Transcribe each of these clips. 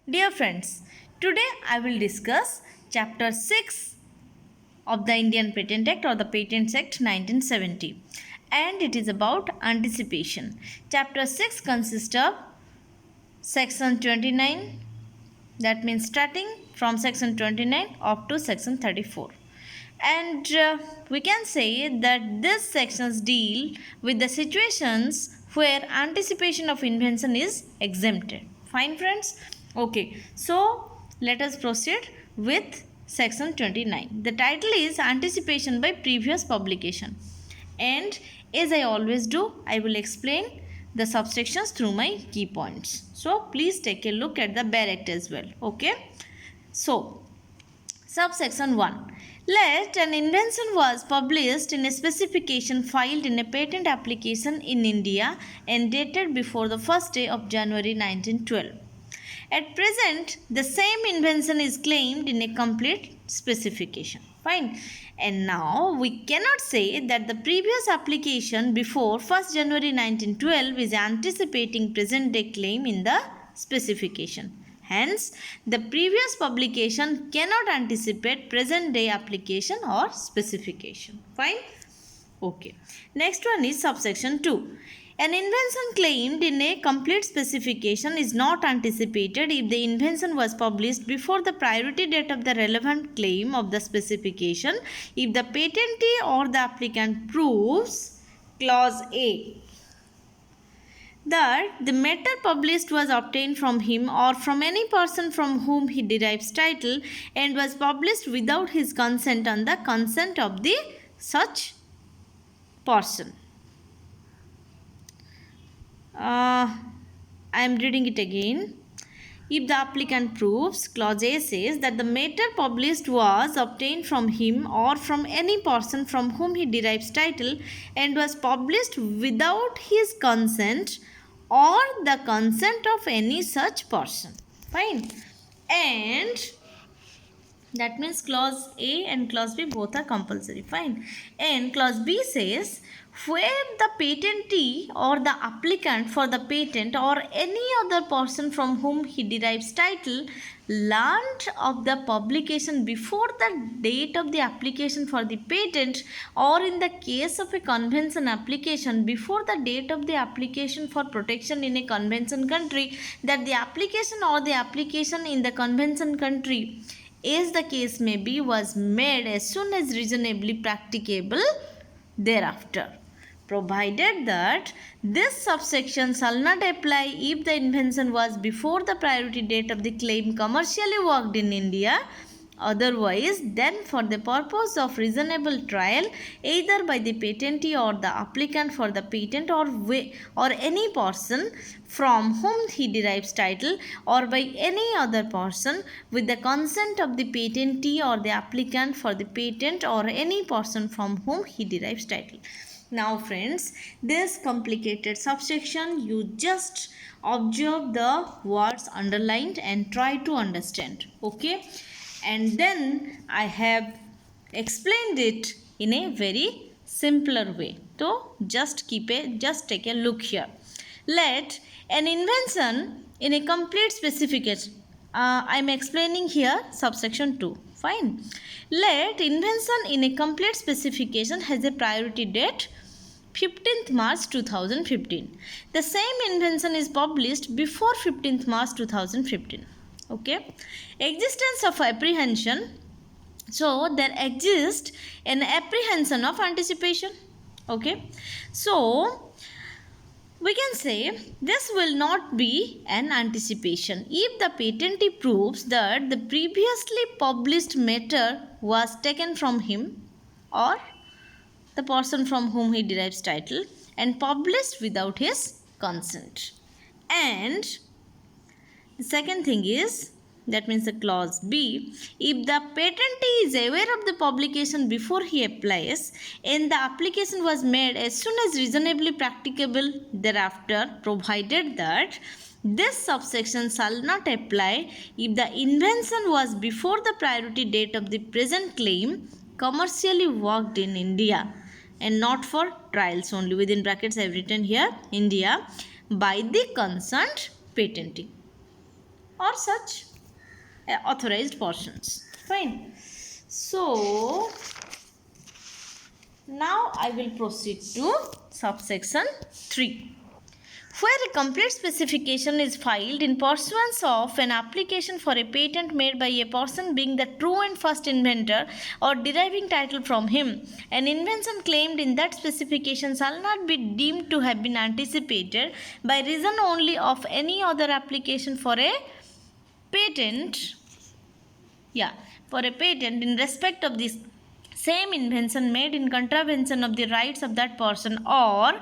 Dear friends, today I will discuss Chapter 6 of the Indian Patent Act or the Patents Act 1970, and it is about anticipation. Chapter 6 consists of Section 29, that means starting from Section 29 up to Section 34. And we can say that these sections deal with the situations where anticipation of invention is exempted. Fine, friends? Okay, so let us proceed with section 29. The title is Anticipation by Previous Publication. And as I always do, I will explain the subsections through my key points. So please take a look at the bare act as well. Okay, so subsection 1. Let an invention was published in a specification filed in a patent application in India and dated before the first day of January 1912. At present, the same invention is claimed in a complete specification. Fine. And now we cannot say that the previous application before 1st January 1912 is anticipating present day claim in the specification. Hence, the previous publication cannot anticipate present day application or specification. Fine? Okay. Next one is subsection 2. An invention claimed in a complete specification is not anticipated if the invention was published before the priority date of the relevant claim of the specification if the patentee or the applicant proves clause A that the matter published was obtained from him or from any person from whom he derives title and was published without his consent on the consent of the such person. I am reading it again. If the applicant proves, clause A says that the matter published was obtained from him or from any person from whom he derives title and was published without his consent or the consent of any such person. Fine. And that means clause A and clause B both are compulsory. Fine. And clause B says where the patentee or the applicant for the patent or any other person from whom he derives title learnt of the publication before the date of the application for the patent, or in the case of a convention application before the date of the application for protection in a convention country, that the application or the application in the convention country, as the case may be, was made as soon as reasonably practicable thereafter, provided that this subsection shall not apply if the invention was before the priority date of the claim commercially worked in India. Otherwise, then for the purpose of reasonable trial, either by the patentee or the applicant for the patent or any person from whom he derives title or by any other person with the consent of the patentee or the applicant for the patent or any person from whom he derives title. Now friends, this complicated subsection, you just observe the words underlined and try to understand. Okay? And then I have explained it in a very simpler way. So just take a look here. Let an invention in a complete specification. I am explaining here subsection 2. Fine. Let invention in a complete specification has a priority date 15th March 2015. The same invention is published before 15th March 2015. Okay. Existence of apprehension. So there exists an apprehension of anticipation. Okay. So we can say this will not be an anticipation if the patentee proves that the previously published matter was taken from him or the person from whom he derives title and published without his consent. And the second thing is, that means the clause B, if the patentee is aware of the publication before he applies and the application was made as soon as reasonably practicable thereafter, provided that this subsection shall not apply if the invention was before the priority date of the present claim commercially worked in India and not for trials only. Within brackets I have written here India by the concerned patentee. or such authorized persons. Fine. So now I will proceed to subsection 3. Where a complete specification is filed in pursuance of an application for a patent made by a person being the true and first inventor or deriving title from him, an invention claimed in that specification shall not be deemed to have been anticipated by reason only of any other application for a patent. For a patent in respect of this same invention made in contravention of the rights of that person, or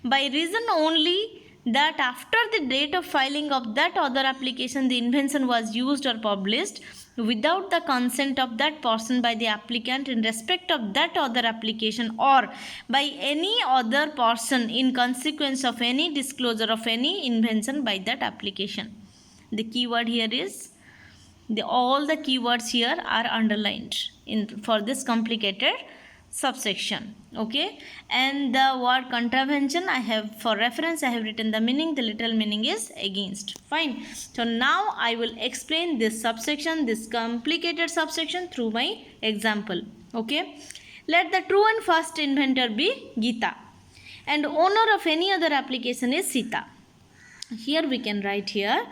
by reason only that after the date of filing of that other application the invention was used or published without the consent of that person by the applicant in respect of that other application, or by any other person in consequence of any disclosure of any invention by that application. The keyword here is, all the keywords here are underlined for this complicated subsection. Okay, and the word contravention, I have for reference I have written the meaning. The literal meaning is against. Fine. So now I will explain this subsection, this complicated subsection, through my example. Okay, let the true and first inventor be Gita and owner of any other application is Sita. Here we can write here,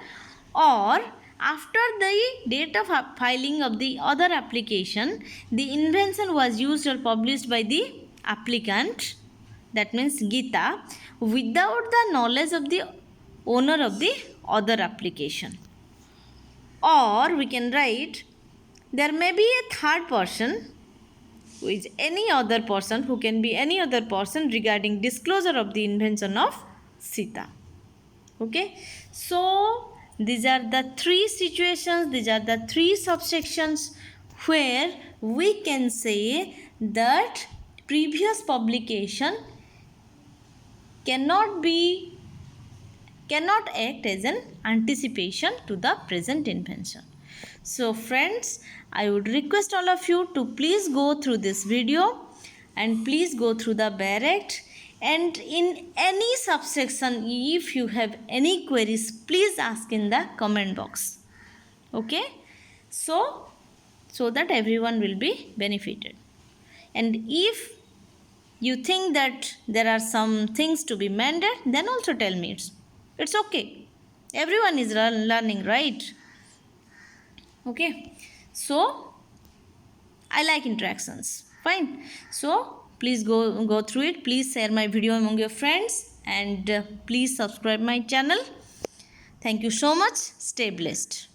or after the date of filing of the other application, the invention was used or published by the applicant, that means Gita, without the knowledge of the owner of the other application. Or we can write, there may be a third person who is any other person, who can be any other person regarding disclosure of the invention of Sita. Okay, so these are the three situations, these are the three subsections where we can say that previous publication cannot act as an anticipation to the present invention. So friends, I would request all of you to please go through this video and please go through the Barrett. And in any subsection, if you have any queries, please ask in the comment box. Okay, so that everyone will be benefited. And if you think that there are some things to be mended, then also tell me. It's okay. Everyone is learning, right? Okay, so I like interactions. Fine. So please go through it. Please share my video among your friends, and please subscribe my channel. Thank you so much. Stay blessed.